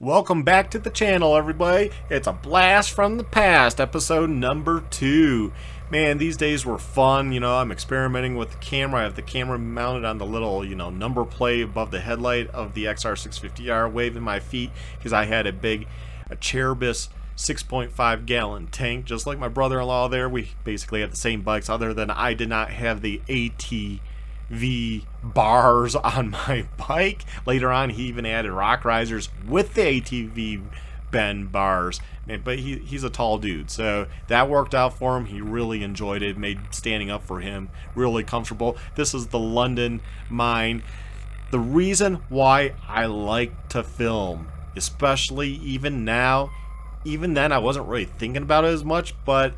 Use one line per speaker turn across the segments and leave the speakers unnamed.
Welcome back to the channel, everybody. It's a blast from the past, episode number 2. Man, these days were fun. I'm experimenting with the camera. I have the camera mounted on the little, number plate above the headlight of the XR650R, waving my feet because I had a Cherbis 6.5 gallon tank, just like my brother-in-law there. We basically had the same bikes, other than I did not have the ATV bars on my bike. Later on, he even added rock risers with the ATV bend bars. But he's a tall dude, so that worked out for him. He really enjoyed it. Made standing up for him really comfortable. This is the London mine. The reason why I like to film, especially even now, even then I wasn't really thinking about it as much, but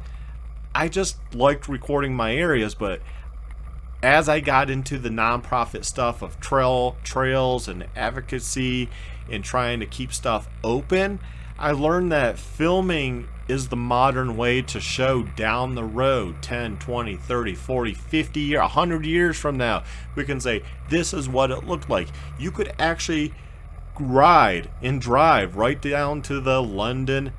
I just liked recording my areas. But as I got into the nonprofit stuff of trails and advocacy and trying to keep stuff open, I learned that filming is the modern way to show down the road 10, 20, 30, 40, 50 years, 100 years from now. We can say, this is what it looked like. You could actually ride and drive right down to the London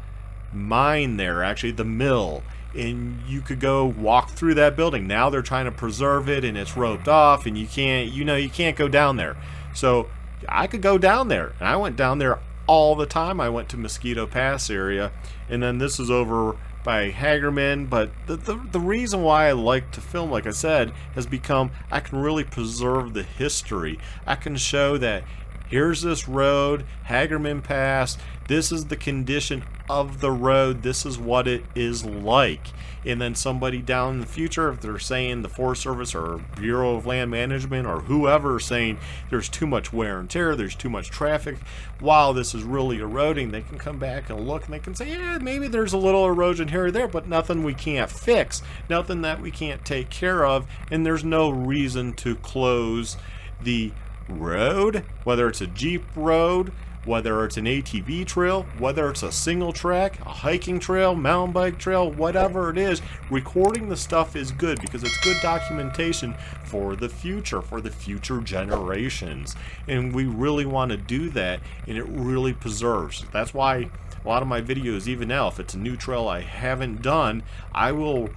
mine there, actually the mill, and you could go walk through that building. Now they're trying to preserve it and it's roped off, and you can't go down there. So I could go down there, and I went down there all the time. I went to Mosquito Pass area, and then this is over by Hagerman. But the reason why I like to film, like I said, has become I can really preserve the history. I can show that here's this road, Hagerman Pass, this is the condition of the road, this is what it is like. And then somebody down in the future, if they're saying the Forest Service or Bureau of Land Management or whoever is saying there's too much wear and tear, there's too much traffic, while this is really eroding, they can come back and look and they can say, yeah, maybe there's a little erosion here or there, but nothing we can't fix, nothing that we can't take care of, and there's no reason to close the road, whether it's a Jeep road, whether it's an ATV trail, whether it's a single track, a hiking trail, mountain bike trail, whatever it is. Recording the stuff is good because it's good documentation for the future generations, and we really want to do that, and it really preserves. That's why a lot of my videos, even now, if it's a new trail I haven't done, I will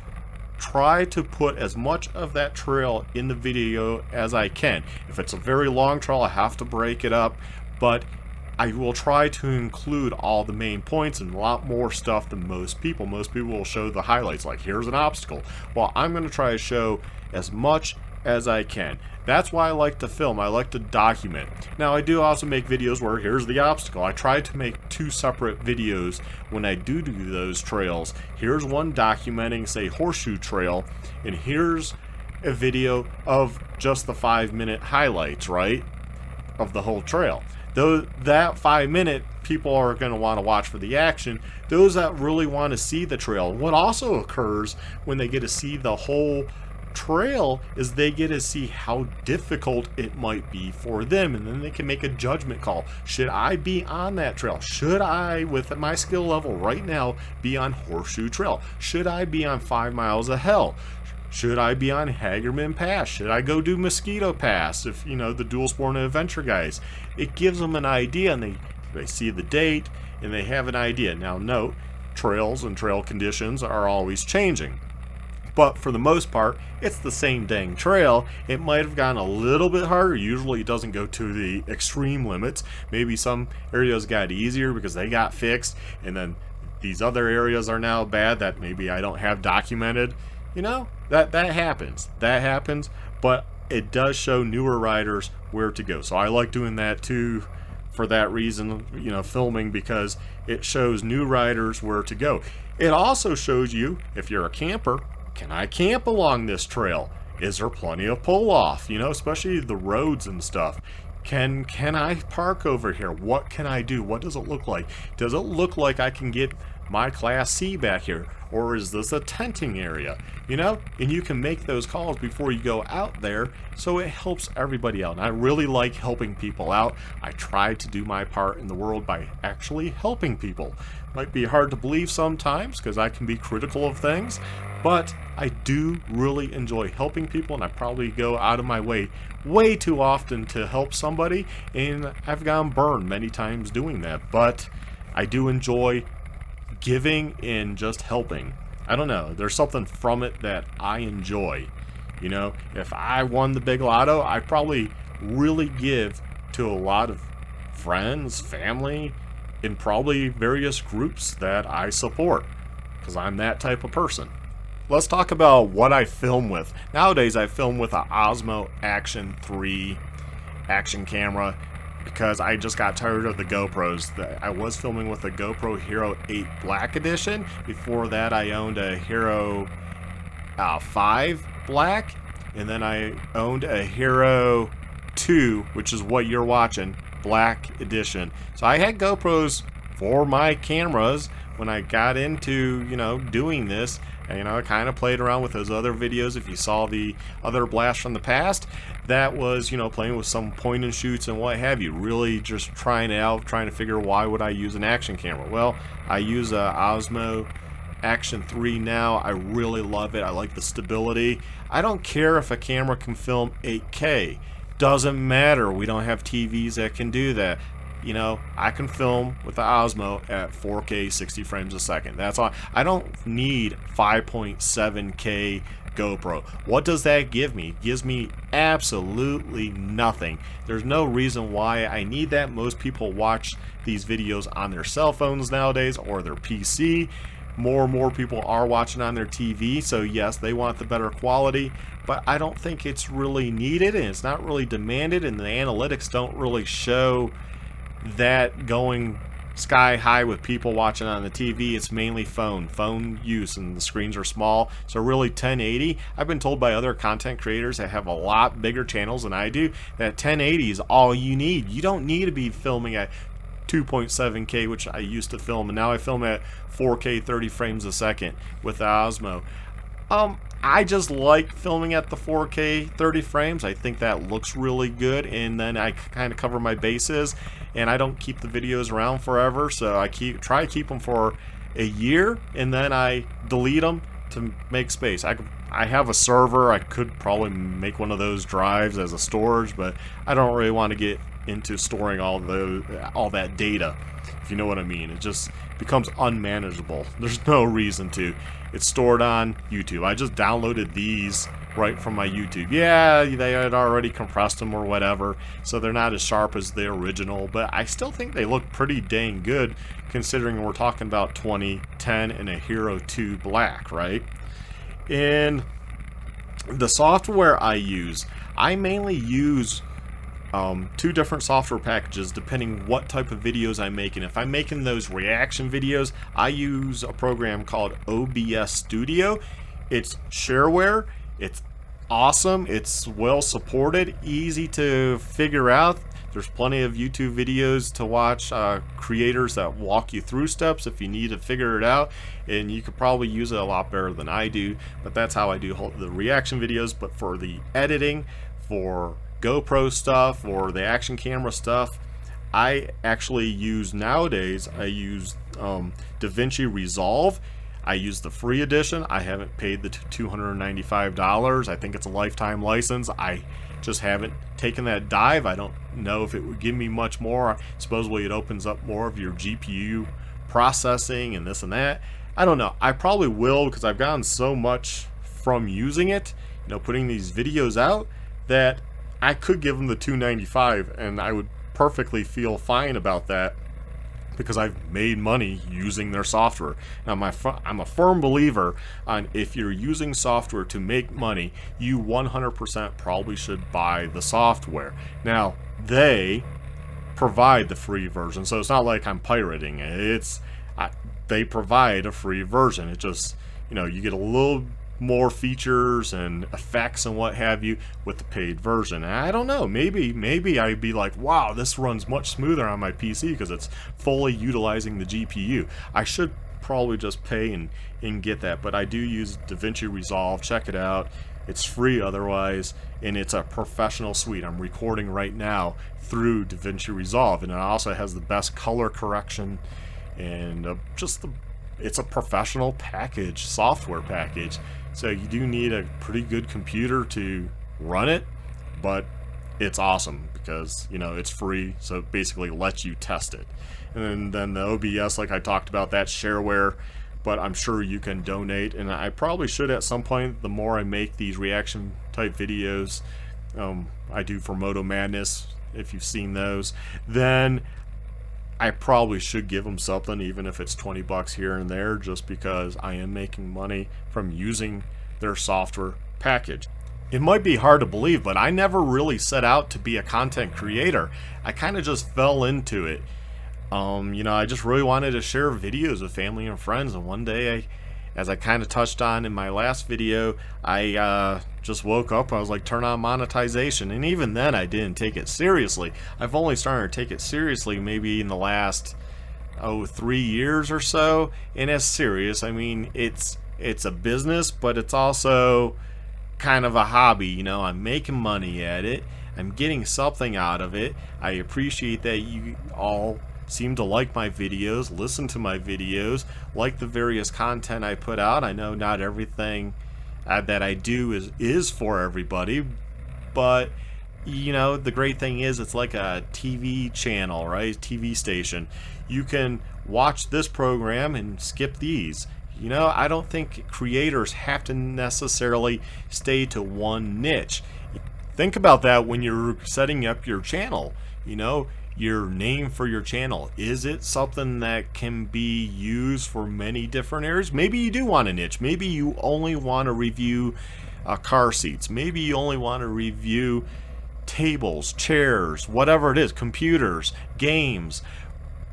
try to put as much of that trail in the video as I can. If it's a very long trail, I have to break it up, but I will try to include all the main points and a lot more stuff than most people. Most people will show the highlights, like here's an obstacle. Well, I'm going to try to show as much as I can. That's why I like to film. I like to document. Now, I do also make videos where here's the obstacle. I try to make 2 separate videos when I do those trails. Here's one documenting, say, Horseshoe Trail, and here's a video of just the 5-minute highlights, right, of the whole trail. Though that 5-minute, people are going to want to watch for the action. Those that really want to see the trail. What also occurs when they get to see the whole trail is they get to see how difficult it might be for them, and then they can make a judgment call. Should I be on that trail? Should I, with my skill level right now, be on Horseshoe Trail? Should I be on 5 Miles of Hell? Should I be on Hagerman Pass? Should I go do Mosquito Pass? If the dual sport and adventure guys, it gives them an idea, and they see the date and they have an idea. Now note, trails and trail conditions are always changing, but for the most part, it's the same dang trail. It might have gotten a little bit harder. Usually it doesn't go to the extreme limits. Maybe some areas got easier because they got fixed, and then these other areas are now bad that maybe I don't have documented. That happens, but it does show newer riders where to go. So I like doing that too, for that reason, filming, because it shows new riders where to go. It also shows you, if you're a camper, can I camp along this trail? Is there plenty of pull off? Especially the roads and stuff. Can I park over here? What can I do? What does it look like? Does it look like I can get my Class C back here? Or is this a tenting area? You know, and you can make those calls before you go out there, so it helps everybody out. And I really like helping people out. I try to do my part in the world by actually helping people. Might be hard to believe sometimes because I can be critical of things, but I do really enjoy helping people, and I probably go out of my way too often to help somebody, and I've gotten burned many times doing that. But I do enjoy giving and just helping. I don't know, there's something from it that I enjoy. You know, if I won the big lotto, I'd probably really give to a lot of friends, family, and probably various groups that I support, because I'm that type of person. Let's talk about what I film with. Nowadays I film with an Osmo Action 3 action camera, because I just got tired of the GoPros. I was filming with a GoPro Hero 8 Black Edition. Before that I owned a Hero 5 Black, and then I owned a Hero 2, which is what you're watching, Black Edition. So I had GoPros for my cameras when I got into, you know, doing this. And, you know, I kind of played around with those other videos. If you saw the other blast from the past, that was, you know, playing with some point and shoots and what have you, really just trying it out, trying to figure why would I use an action camera. Well, I use a Osmo Action 3 now. I really love it. I like the stability. I don't care if a camera can film 8K. Doesn't matter. We don't have TVs that can do that. You know, I can film with the Osmo at 4K 60 frames a second. That's all. I don't need 5.7K GoPro. What does that give me? It gives me absolutely nothing. There's no reason why I need that. Most people watch these videos on their cell phones nowadays or their PC. More and more people are watching on their TV, so yes, they want the better quality, but I don't think it's really needed, and it's not really demanded, and the analytics don't really show that going sky high with people watching on the TV. It's mainly phone use, and the screens are small, so really 1080. I've been told by other content creators that have a lot bigger channels than I do that 1080 is all you need. You don't need to be filming at 2.7K, which I used to film, and now I film at 4K 30 frames a second with the Osmo. I just like filming at the 4K 30 frames. I think that looks really good, and then I kind of cover my bases, and I don't keep the videos around forever, so I try to keep them for a year, and then I delete them to make space. I have a server. I could probably make one of those drives as a storage, but I don't really want to get into storing all that data, if you know what I mean. It just becomes unmanageable. There's no reason to. It's stored on YouTube. I just downloaded these right from my YouTube. Yeah, they had already compressed them or whatever, so they're not as sharp as the original, but I still think they look pretty dang good considering we're talking about 2010 and a Hero 2 Black, right? And the software I mainly use two different software packages depending what type of videos I'm making. If I'm making those reaction videos, I use a program called OBS Studio. It's shareware. It's awesome. It's well supported, easy to figure out. There's plenty of YouTube videos to watch, creators that walk you through steps if you need to figure it out, and you could probably use it a lot better than I do, but that's how I do the reaction videos. But for the editing, for GoPro stuff or the action camera stuff, I actually use nowadays, I use DaVinci Resolve. I use the free edition. I haven't paid the $295. I think it's a lifetime license. I just haven't taken that dive. I don't know if it would give me much more. Supposedly it opens up more of your GPU processing and this and that. I don't know. I probably will, because I've gotten so much from using it, you know, putting these videos out, that I could give them the $295 and I would perfectly feel fine about that, because I've made money using their software. Now, I'm a firm believer on, if you're using software to make money, you 100% probably should buy the software. Now, they provide the free version, so it's not like I'm pirating it. They provide a free version. It just, you know, you get a little more features and effects and what have you with the paid version. And I don't know, maybe I'd be like, wow, this runs much smoother on my PC because it's fully utilizing the GPU. I should probably just pay and get that. But I do use DaVinci Resolve. Check it out. It's free otherwise, and it's a professional suite. I'm recording right now through DaVinci Resolve, and it also has the best color correction, and it's a professional package, software package. So you do need a pretty good computer to run it, but it's awesome because, you know, it's free, so it basically lets you test it. And then the OBS, like I talked about, that's shareware, but I'm sure you can donate, and I probably should at some point. The more I make these reaction type videos, I do for Moto Madness, if you've seen those, then I probably should give them something, even if it's 20 bucks here and there, just because I am making money from using their software package. It might be hard to believe, but I never really set out to be a content creator. I kind of just fell into it. You know, I just really wanted to share videos with family and friends, and one day, as I kind of touched on in my last video, I just woke up. I was like, turn on monetization, and even then I didn't take it seriously. I've only started to take it seriously maybe in the last 3 years or so, and as serious. I mean, it's a business, but it's also kind of a hobby. You know, I'm making money at it. I'm getting something out of it. I appreciate that you all seem to like my videos, listen to my videos, like the various content I put out. I know not everything that I do is for everybody, but you know, the great thing is it's like a TV channel, right? TV station. You can watch this program and skip these. You know, I don't think creators have to necessarily stay to one niche. Think about that when you're setting up your channel. You know, your name for your channel, is it something that can be used for many different areas? Maybe you do want a niche. Maybe you only want to review car seats. Maybe you only want to review tables, chairs, whatever it is, computers, games.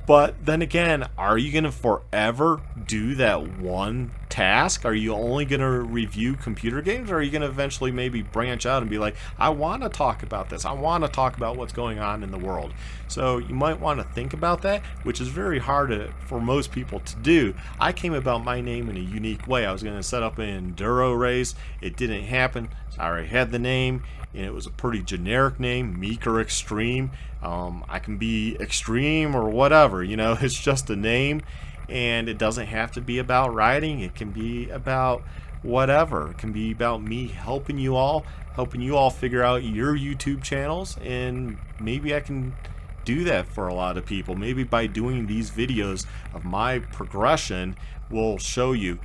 But then again, are you going to forever do that one task? Are you only going to review computer games, or are you going to eventually maybe branch out and be like, I want to talk about this. I want to talk about what's going on in the world. So you might want to think about that, which is very hard for most people to do. I came about my name in a unique way. I was going to set up an enduro race. It didn't happen. So I already had the name, and it was a pretty generic name, Meek or Extreme. I can be extreme or whatever, you know, it's just a name, and it doesn't have to be about riding. It can be about whatever. It can be about me helping you all figure out your YouTube channels, and maybe I can do that for a lot of people. Maybe by doing these videos of my progression will show you,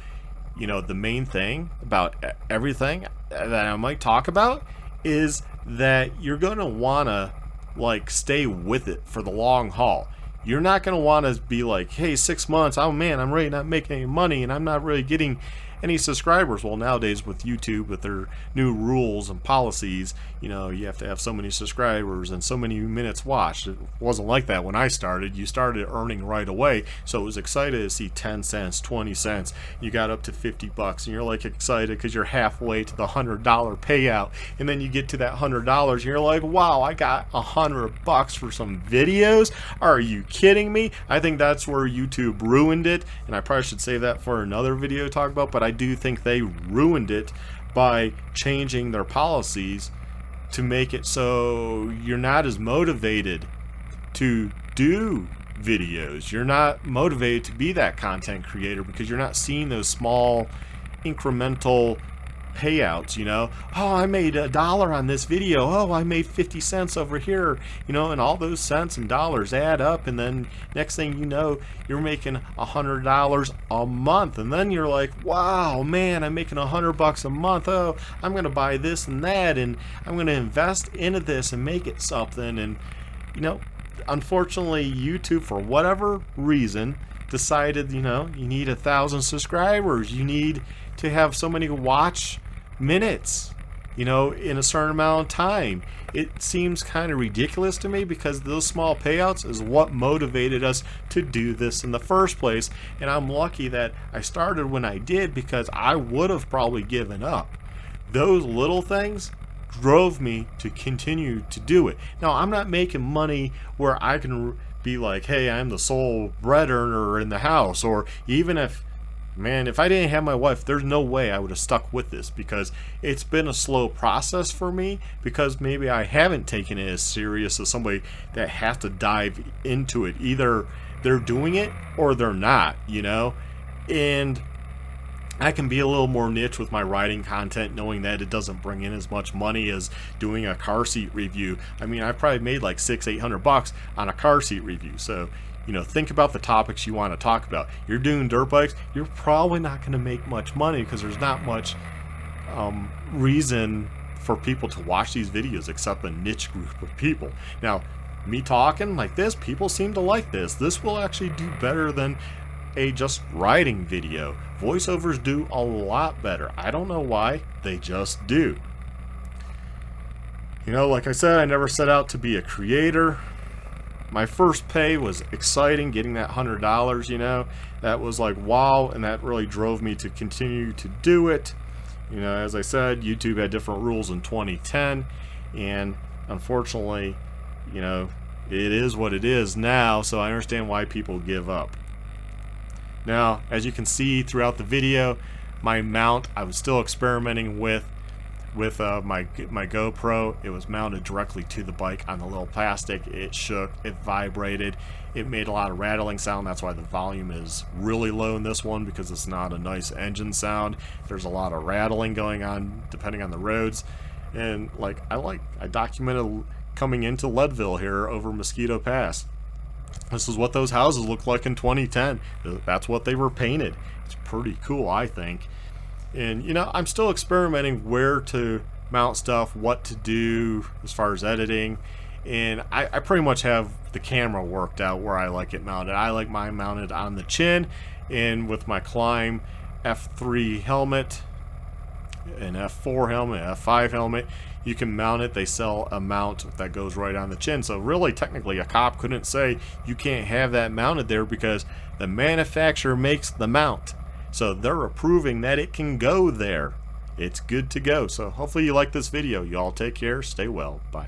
you know, the main thing about everything that I might talk about is that you're going to want to like stay with it for the long haul. You're not going to want to be like, hey, 6 months, oh man, I'm really not making any money and I'm not really getting any subscribers. Well, nowadays with YouTube, with their new rules and policies, you know, you have to have so many subscribers and so many minutes watched. It wasn't like that when I started. You started earning right away, so it was excited to see 10 cents, 20 cents. You got up to 50 bucks, and you're like excited because you're halfway to the $100 payout, and then you get to that $100 and you're like, wow, I got $100 for some videos. Are you kidding me? I think that's where YouTube ruined it, and I probably should save that for another video to talk about, but I do think they ruined it by changing their policies to make it so you're not as motivated to do videos. You're not motivated to be that content creator because you're not seeing those small incremental payouts, you know. Oh, I made $1 on this video. Oh, I made 50 cents over here, you know, and all those cents and dollars add up, and then next thing you know, you're making $100 a month, and then you're like, wow, man, I'm making $100 a month. Oh, I'm gonna buy this and that, and I'm gonna invest into this and make it something. And you know, unfortunately, YouTube, for whatever reason, decided, you know, you need 1,000 subscribers, you need to have so many watch minutes, you know, in a certain amount of time. It seems kind of ridiculous to me because those small payouts is what motivated us to do this in the first place, and I'm lucky that I started when I did because I would have probably given up. Those little things drove me to continue to do it. Now, I'm not making money where I can be like, hey, I'm the sole bread earner in the house. Or even if, man, if I didn't have my wife, there's no way I would have stuck with this, because it's been a slow process for me, because maybe I haven't taken it as serious as somebody that has to dive into it. Either they're doing it or they're not, you know? And I can be a little more niche with my writing content, knowing that it doesn't bring in as much money as doing a car seat review. I mean, I probably made like $600-800 on a car seat review. So, you know, think about the topics you want to talk about. You're doing dirt bikes, you're probably not going to make much money, because there's not much reason for people to watch these videos except a niche group of people. Now, me talking like this, people seem to like this. This will actually do better than a just writing video. Voiceovers do a lot better. I don't know why, they just do. You know, like I said, I never set out to be a creator. My first pay was exciting, getting that $100, you know. That was like, wow, and that really drove me to continue to do it. You know, as I said, YouTube had different rules in 2010, and unfortunately, you know, it is what it is now, so I understand why people give up. Now, as you can see throughout the video, my mount, I was still experimenting with my GoPro. It was mounted directly to the bike on the little plastic. It shook, it vibrated, it made a lot of rattling sound. That's why the volume is really low in this one, because it's not a nice engine sound. There's a lot of rattling going on depending on the roads. And like I documented coming into Leadville here over Mosquito Pass. This is what those houses looked like in 2010. That's what they were painted. It's pretty cool, I think. And, you know, I'm still experimenting where to mount stuff, what to do as far as editing. And I pretty much have the camera worked out where I like it mounted. I like mine mounted on the chin, and with my Climb F3 helmet, an F4 helmet, F5 helmet, you can mount it. They sell a mount that goes right on the chin. So really, technically, a cop couldn't say you can't have that mounted there, because the manufacturer makes the mount. So they're approving that it can go there. It's good to go. So hopefully you like this video. You all take care. Stay well. Bye.